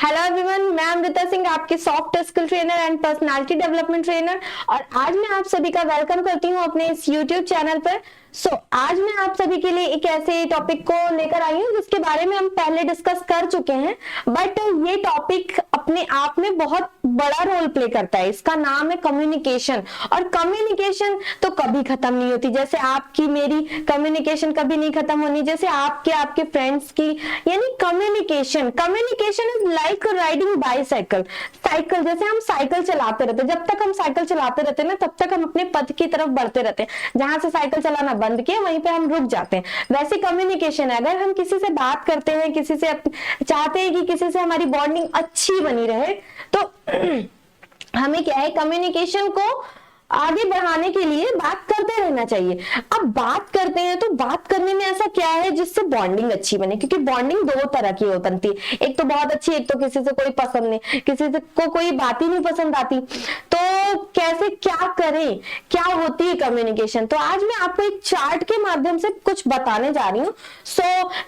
Hello everyone, मैं अमृता सिंह, आपकी soft skill trainer and personality development trainer. और आज मैं आप सभी का वेलकम करती हूँ अपने इस यूट्यूब चैनल पर। आज मैं आप सभी के लिए एक ऐसे टॉपिक को लेकर आई हूँ जिसके बारे में हम पहले डिस्कस कर चुके हैं, बट ये टॉपिक अपने आप में बहुत बड़ा रोल प्ले करता है। इसका नाम है कम्युनिकेशन। और कम्युनिकेशन तो कभी खत्म नहीं होती, जैसे आपकी मेरी कम्युनिकेशन कभी नहीं खत्म होनी, जैसे आपके आपके फ्रेंड्स की। यानी communication is like riding bicycle. Cycle जैसे हम साइकिल चलाते रहते, जब तक हम साइकिल चलाते रहते ना तब तक हम अपने पथ की तरफ बढ़ते रहते हैं। जहां से साइकिल चलाना बंद किया वहीं पे हम रुक जाते हैं। वैसे कम्युनिकेशन है, अगर हम किसी से बात करते हैं, किसी से चाहते हैं कि किसी से हमारी बॉन्डिंग अच्छी बनी रहे, तो हमें क्या है, कम्युनिकेशन को आगे बढ़ाने के लिए बात करते रहना चाहिए। अब बात करते हैं तो बात करने में ऐसा क्या है जिससे बॉन्डिंग अच्छी बने, क्योंकि बॉन्डिंग दो तरह की होती है, एक तो बहुत अच्छी, एक तो किसी से कोई पसंद नहीं, किसी से को कोई बात ही नहीं पसंद आती। तो कैसे क्या करें, क्या होती है कम्युनिकेशन, तो आज मैं आपको एक चार्ट के माध्यम से कुछ बताने जा रही हूँ।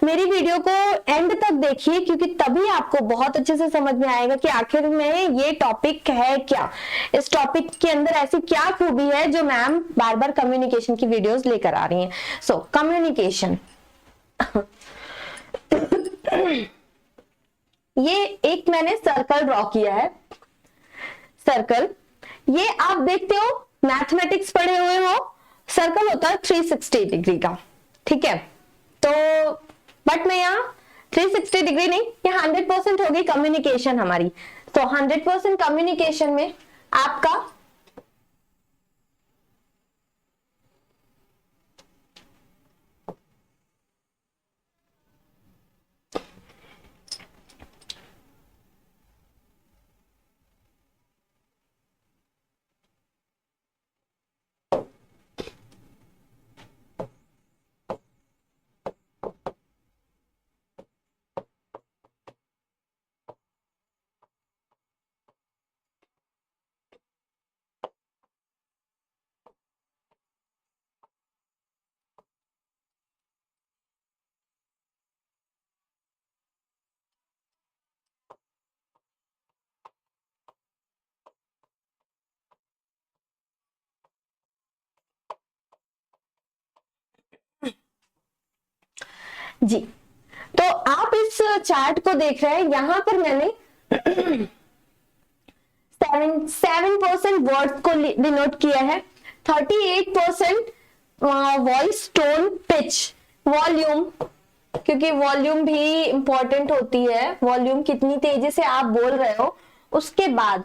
मेरी वीडियो को एंड तक देखिए, क्योंकि तभी आपको बहुत अच्छे से समझ में आएगा कि आखिर में ये टॉपिक है क्या, इस टॉपिक के अंदर ऐसी क्या खूबी है जो मैम बार बार कम्युनिकेशन की वीडियोस लेकर आ रही हैं। कम्युनिकेशन ये एक मैंने सर्कल ड्रॉ किया है। सर्कल, ये आप देखते हो, मैथमेटिक्स पढ़े हुए हो, सर्कल होता है 360 डिग्री का, ठीक है। तो बट मैं यहाँ 360 डिग्री नहीं, यहाँ 100% होगी कम्युनिकेशन हमारी। तो 100% कम्युनिकेशन में आपका जी, तो आप इस चार्ट को देख रहे हैं, यहां पर मैंने 7% वर्ड्स को डिनोट किया है, 38% वॉइस टोन पिच वॉल्यूम, क्योंकि वॉल्यूम भी इंपॉर्टेंट होती है, वॉल्यूम कितनी तेजी से आप बोल रहे हो। उसके बाद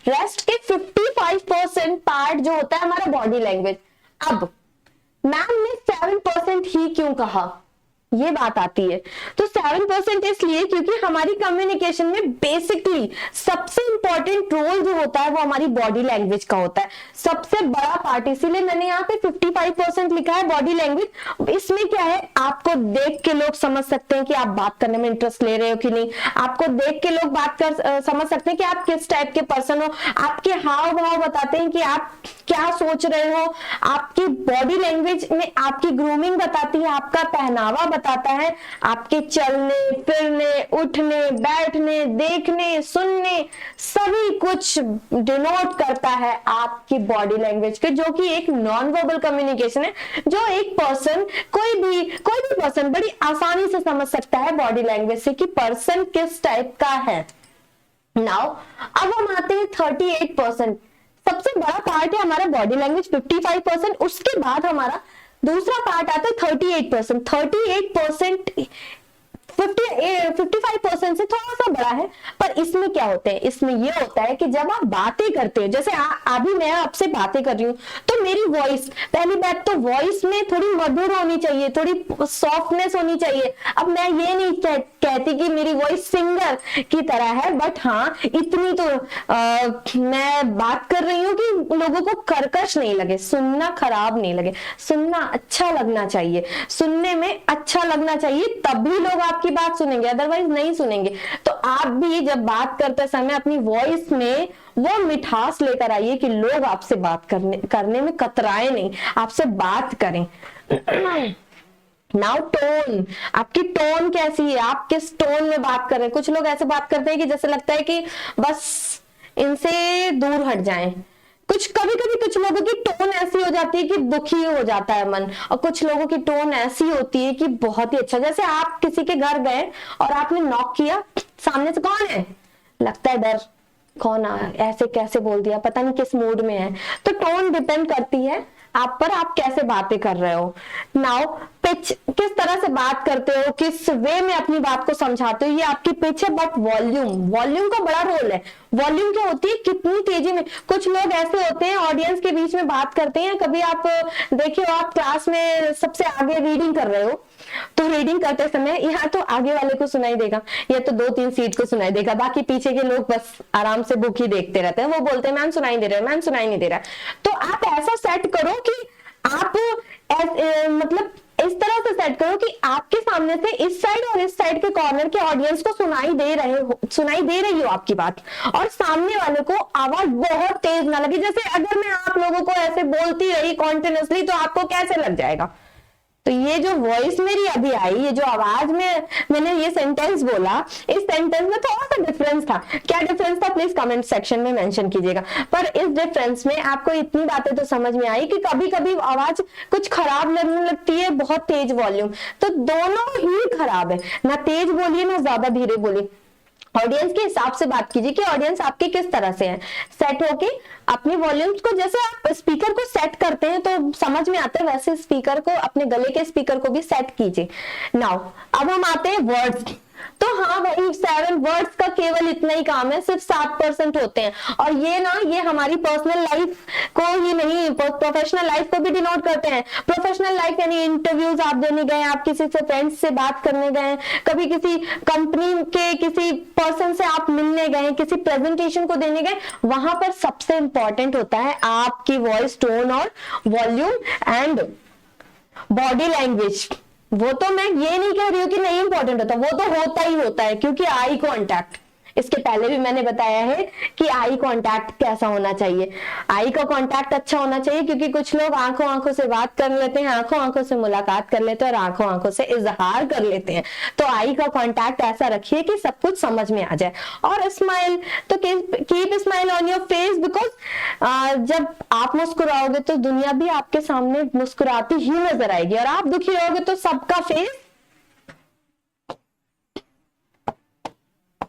रेस्ट के 55% पार्ट जो होता है हमारा बॉडी लैंग्वेज। अब मैम ने 7% ही क्यों कहा, ये बात आती है। तो 7% इसलिए क्योंकि हमारी कम्युनिकेशन में बेसिकली सबसे इंपॉर्टेंट रोल जो होता है वो हमारी बॉडी लैंग्वेज का होता है, सबसे बड़ा पार्ट। इसीलिए मैंने यहाँ पे 55% लिखा है बॉडी लैंग्वेज। इसमें क्या है, आपको देख के लोग समझ सकते हैं कि आप बात करने में इंटरेस्ट ले रहे हो कि नहीं, आपको देख के लोग बात कर समझ सकते हैं कि आप किस टाइप के पर्सन हो, आपके हाव भाव बताते हैं कि आप क्या सोच रहे हो, आपकी बॉडी लैंग्वेज में आपकी ग्रूमिंग बताती है, आपका पहनावा बताता है, आपके चलने फिरने उठने बैठने देखने सुनने सभी कुछ डिनोट करता है आपकी बॉडी लैंग्वेज के, जो कि एक नॉन वर्बल कम्युनिकेशन है, जो एक पर्सन कोई भी पर्सन बड़ी आसानी से समझ सकता है बॉडी लैंग्वेज से कि पर्सन किस टाइप का है। नाउ अब हम आते हैं 38%, सबसे बड़ा पार्ट है हमारा बॉडी लैंग्वेज 55%, उसके बाद हमारा दूसरा पार्ट आता है 38%। 38% 55% से थोड़ा सा बड़ा है, पर इसमें क्या होता है, इसमें ये होता है कि जब आप बातें करते हो, जैसे अभी मैं आपसे बातें कर रही हूँ, तो मेरी वॉइस, पहली बात तो वॉइस में थोड़ी मधुर होनी चाहिए, थोड़ी सॉफ्टनेस होनी चाहिए। अब मैं ये नहीं कहती कि मेरी वॉइस सिंगर की तरह है, बट हाँ इतनी तो मैं बात कर रही हूँ कि लोगों को कर्कश नहीं लगे, सुनना खराब नहीं लगे, सुनना अच्छा लगना चाहिए, सुनने में अच्छा लगना चाहिए, तभी लोग आपकी बात सुनेंगे, अदरवाइज नहीं सुनेंगे। तो आप भी जब बात करते समय अपनी वॉइस में वो मिठास लेकर आइए कि लोग आपसे बात करने में कतराए नहीं, आपसे बात करें। नाउ टोन, आपकी टोन कैसी है, आप किस टोन में बात कर रहे हैं। कुछ लोग ऐसे बात करते हैं कि जैसे लगता है कि बस इनसे दूर हट जाएं। कभी कभी कुछ लोगों की टोन ऐसी हो जाती है कि दुखी हो जाता है मन, और कुछ लोगों की टोन ऐसी होती है कि बहुत ही अच्छा। जैसे आप किसी के घर गए और आपने नॉक किया, सामने से कौन है, लगता है डर, कौन ऐसे कैसे बोल दिया, पता नहीं किस मूड में है। तो टोन डिपेंड करती है आप पर, आप कैसे बातें कर रहे हो। नाउ पिच, किस तरह से बात करते हो, किस वे में अपनी बात को समझाते हो, ये आपकी पिच है। बट वॉल्यूम का बड़ा रोल है। वॉल्यूम क्या होती है, कितनी तेजी में। कुछ लोग ऐसे होते हैं ऑडियंस के बीच में बात करते हैं, कभी आप देखिए आप क्लास में सबसे आगे रीडिंग कर रहे हो, तो रीडिंग करते समय यहाँ तो आगे वाले को सुनाई देगा, या तो 2-3 सीट को सुनाई देगा, बाकी पीछे के लोग बस आराम से बुक ही देखते रहते हैं। वो बोलते हैं मैम सुनाई दे रहा है, मैम सुनाई नहीं दे रहा। तो आप ऐसा सेट करो कि आप मतलब इस तरह से सेट करो कि आपके सामने से इस साइड और इस साइड के कॉर्नर के ऑडियंस को सुनाई दे रही हो आपकी बात, और सामने वाले को आवाज बहुत तेज ना लगे। जैसे अगर मैं आप लोगों को ऐसे बोलती रही कॉन्टिन्यूसली, तो आपको कैसे लग जाएगा। तो ये जो वॉइस मेरी अभी आई, ये जो आवाज में मैंने ये सेंटेंस बोला, इस सेंटेंस में थोड़ा सा डिफरेंस था। क्या डिफरेंस था प्लीज कमेंट सेक्शन में मेंशन कीजिएगा। पर इस डिफरेंस में आपको इतनी बातें तो समझ में आई कि कभी कभी आवाज कुछ खराब लगने लगती है, बहुत तेज वॉल्यूम, तो दोनों ही खराब है। ना तेज बोलिए ना ज्यादा धीरे बोलिए। ऑडियंस के हिसाब से बात कीजिए कि ऑडियंस आपके किस तरह से है। सेट होके अपनी वॉल्यूम्स को, जैसे आप स्पीकर को सेट करते हैं तो समझ में आता है, वैसे स्पीकर को, अपने गले के स्पीकर को भी सेट कीजिए। नाउ अब हम आते हैं वर्ड्स। तो हाँ भाई 7 वर्ड्स का केवल इतना ही काम है, सिर्फ 7% होते हैं। और ये हमारी पर्सनल लाइफ को ही नहीं, प्रोफेशनल लाइफ को भी डिनोट करते हैं। प्रोफेशनल लाइफ यानी इंटरव्यूज आप देने गए, आप किसी से फ्रेंड्स से बात करने गए, कभी किसी कंपनी के किसी पर्सन से आप मिलने गए, किसी प्रेजेंटेशन को देने गए, वहां पर सबसे इंपॉर्टेंट होता है आपकी वॉइस टोन और वॉल्यूम एंड बॉडी लैंग्वेज। वो तो मैं ये नहीं कह रही हूँ कि नहीं इंपॉर्टेंट होता, वो तो होता ही होता है, क्योंकि आई कांटेक्ट, इसके पहले भी मैंने बताया है कि आई कांटेक्ट कैसा होना चाहिए। आई का कांटेक्ट अच्छा होना चाहिए, क्योंकि कुछ लोग आंखों आंखों से बात कर लेते हैं, आंखों आंखों से मुलाकात कर लेते हैं और आंखों आंखों से इजहार कर लेते हैं। तो आई का कांटेक्ट ऐसा रखिए कि सब कुछ समझ में आ जाए। और स्माइल, तो keep smile on your face, because जब आप मुस्कुराओगे तो दुनिया भी आपके सामने मुस्कुराती ही नजर आएगी, और आप दुखी रहोगे तो सबका फेस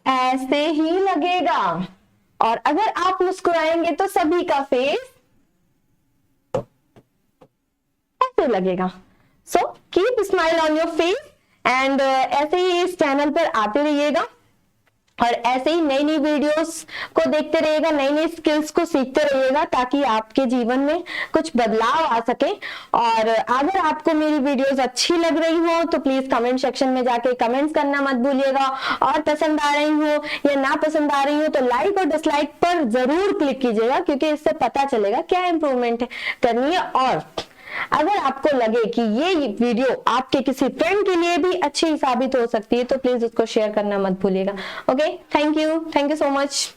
ऐसे ही लगेगा। और अगर आप मुस्कुराएंगे तो सभी का फेस ऐसे लगेगा। So keep smile on your face and ऐसे ही इस चैनल पर आते रहिएगा, और ऐसे ही नई नई वीडियोस को देखते रहिएगा, नई नई स्किल्स को सीखते रहिएगा, ताकि आपके जीवन में कुछ बदलाव आ सके। और अगर आपको मेरी वीडियोस अच्छी लग रही हो तो प्लीज कमेंट सेक्शन में जाके कमेंट्स करना मत भूलिएगा, और पसंद आ रही हो या ना पसंद आ रही हो तो लाइक और डिसलाइक पर जरूर क्लिक कीजिएगा, क्योंकि इससे पता चलेगा क्या इंप्रूवमेंट करनी है। और अगर आपको लगे कि ये वीडियो आपके किसी फ्रेंड के लिए भी अच्छी साबित हो सकती है तो प्लीज उसको शेयर करना मत भूलिएगा। Okay, thank you so much.